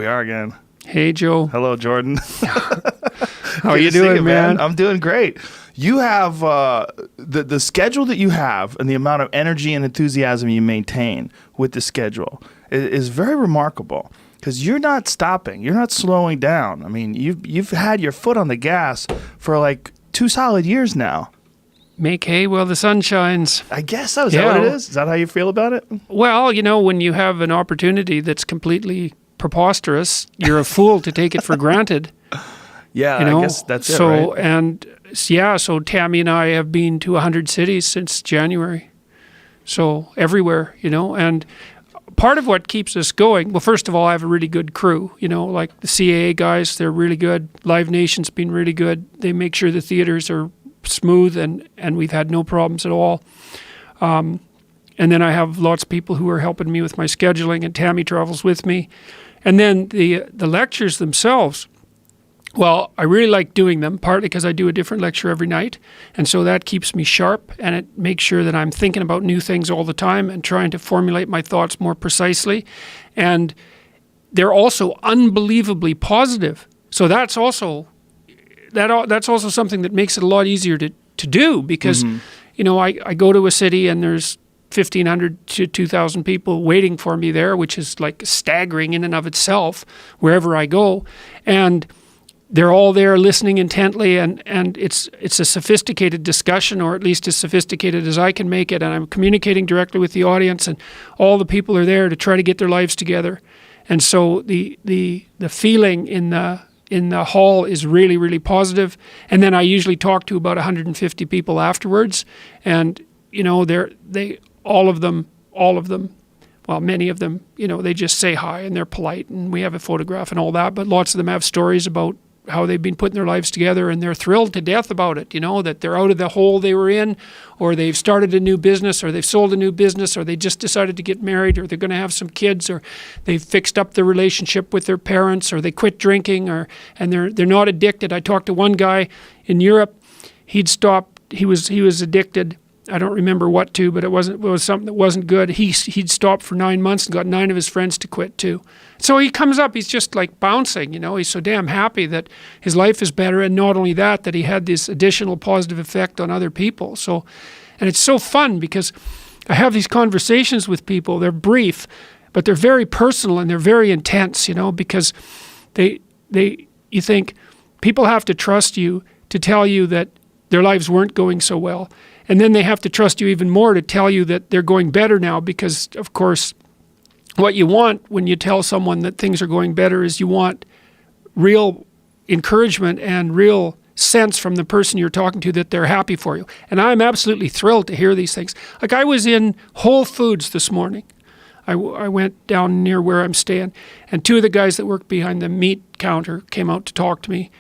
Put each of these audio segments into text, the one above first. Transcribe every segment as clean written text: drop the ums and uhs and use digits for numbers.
We are again. Hey, Joe. Hello, Jordan. How are you doing, man? I'm doing great. You have the schedule that you have and the amount of energy and enthusiasm you maintain with the schedule is very remarkable because you're not stopping. You're not slowing down. I mean, you've had your foot on the gas for like 2 solid years now. Make hay while the sun shines. I guess so. Is that what it is? Is that how you feel about it? Well, when you have an opportunity that's completely preposterous, you're a fool to take it for granted. Yeah, I guess that's it, right? So Tammy and I have been to 100 cities since January. So everywhere, and part of what keeps us going, well, first of all, I have a really good crew, like the CAA guys, they're really good. Live Nation's been really good. They make sure the theaters are smooth and we've had no problems at all. And then I have lots of people who are helping me with my scheduling, and Tammy travels with me. And then the lectures themselves, well, I really like doing them, partly because I do a different lecture every night. And so that keeps me sharp, and it makes sure that I'm thinking about new things all the time and trying to formulate my thoughts more precisely. And they're also unbelievably positive. So that's also something that makes it a lot easier to do because, I go to a city and there's 1,500 to 2,000 people waiting for me there, which is like staggering in and of itself, wherever I go. And they're all there listening intently, and it's a sophisticated discussion, or at least as sophisticated as I can make it. And I'm communicating directly with the audience, and all the people are there to try to get their lives together. And so the feeling in the hall is really, really positive. And then I usually talk to about 150 people afterwards, and all of them, well, many of them, they just say hi and they're polite and we have a photograph and all that, but lots of them have stories about how they've been putting their lives together, and they're thrilled to death about it, that they're out of the hole they were in, or they've started a new business, or they've sold a new business, or they just decided to get married, or they're going to have some kids, or they've fixed up their relationship with their parents, or they quit drinking, and they're not addicted. I talked to one guy in Europe. He'd stopped. He was addicted. I don't remember what to, but it was something that wasn't good. He'd stopped for 9 months and got 9 of his friends to quit too. So he comes up, he's just like bouncing, he's so damn happy that his life is better, and not only that he had this additional positive effect on other people. So, and it's so fun because I have these conversations with people. They're brief, but they're very personal and they're very intense, because you think people have to trust you to tell you that their lives weren't going so well. And then they have to trust you even more to tell you that they're going better now, because, of course, what you want when you tell someone that things are going better is you want real encouragement and real sense from the person you're talking to that they're happy for you. And I'm absolutely thrilled to hear these things. Like, I was in Whole Foods this morning. I went down near where I'm staying, and 2 of the guys that work behind the meat counter came out to talk to me,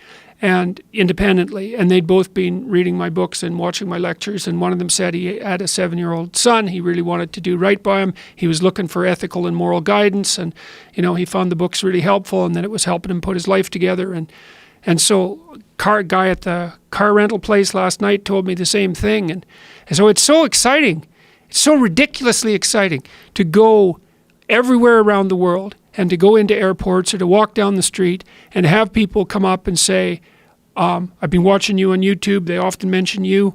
and independently, and they'd both been reading my books and watching my lectures, and one of them said he had a 7-year-old son. He really wanted to do right by him. He was looking for ethical and moral guidance, and he found the books really helpful, and that it was helping him put his life together. And so guy at the car rental place last night told me the same thing, and so it's so exciting. It's so ridiculously exciting to go everywhere around the world and to go into airports or to walk down the street and have people come up and say, I've been watching you on YouTube. They often mention you.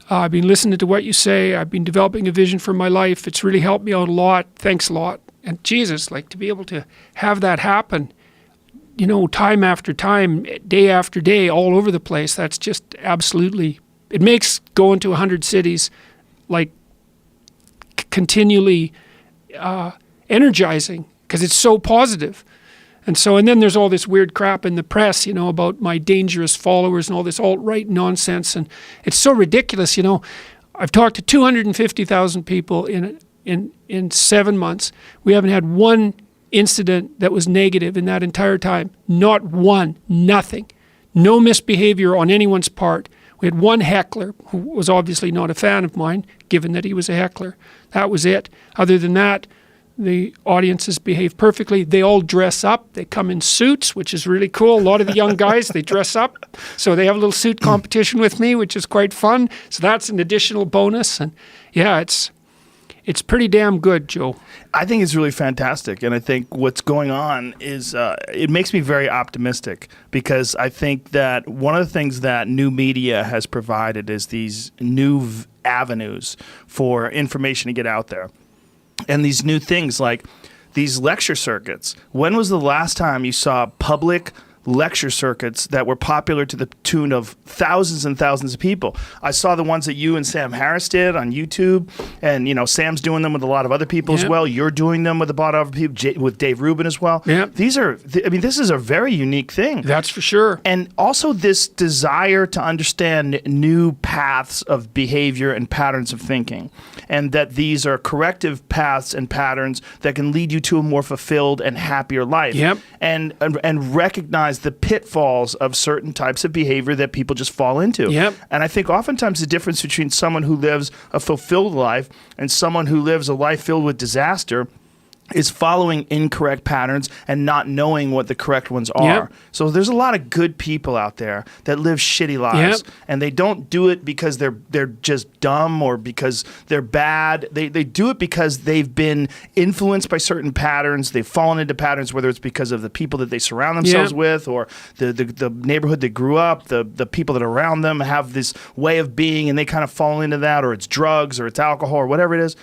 I've been listening to what you say. I've been developing a vision for my life. It's really helped me out a lot. Thanks a lot. And Jesus, like, to be able to have that happen, time after time, day after day, all over the place, that's just absolutely, it makes going to 100 cities like continually energizing, because it's so positive. And then there's all this weird crap in the press, about my dangerous followers and all this alt-right nonsense. And it's so ridiculous, I've talked to 250,000 people in 7 months. We haven't had one incident that was negative in that entire time. Not one, nothing. No misbehavior on anyone's part. We had one heckler who was obviously not a fan of mine, given that he was a heckler. That was it. Other than that, the audiences behave perfectly. They all dress up. They come in suits, which is really cool. A lot of the young guys, they dress up. So they have a little suit competition with me, which is quite fun. So that's an additional bonus. And yeah, It's pretty damn good, Joe. I think it's really fantastic, and I think what's going on is it makes me very optimistic, because I think that one of the things that new media has provided is these new avenues for information to get out there, and these new things like these lecture circuits. When was the last time you saw public lecture circuits that were popular to the tune of thousands and thousands of people? I saw the ones that you and Sam Harris did on YouTube, and Sam's doing them with a lot of other people as well. You're doing them with a lot of other people, with Dave Rubin as well. Yep. These are, this is a very unique thing. That's for sure. And also this desire to understand new paths of behavior and patterns of thinking, and that these are corrective paths and patterns that can lead you to a more fulfilled and happier life. Yep. And recognize the pitfalls of certain types of behavior that people just fall into. Yep. And I think oftentimes the difference between someone who lives a fulfilled life and someone who lives a life filled with disaster is following incorrect patterns and not knowing what the correct ones are. Yep. So there's a lot of good people out there that live shitty lives, and they don't do it because they're just dumb or because they're bad. They do it because they've been influenced by certain patterns. They've fallen into patterns, whether it's because of the people that they surround themselves with, or the neighborhood they grew up, the people that are around them have this way of being, and they kind of fall into that, or it's drugs or it's alcohol or whatever it is.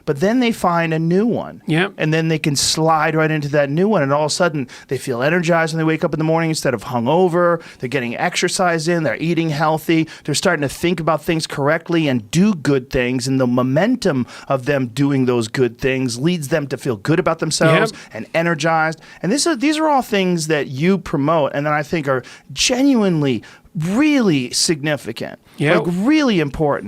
But then they find a new one. Yep. And then they can slide right into that new one. And all of a sudden, they feel energized when they wake up in the morning instead of hungover. They're getting exercise in. They're eating healthy. They're starting to think about things correctly and do good things. And the momentum of them doing those good things leads them to feel good about themselves and energized. And these are all things that you promote and that I think are genuinely really significant, like really important.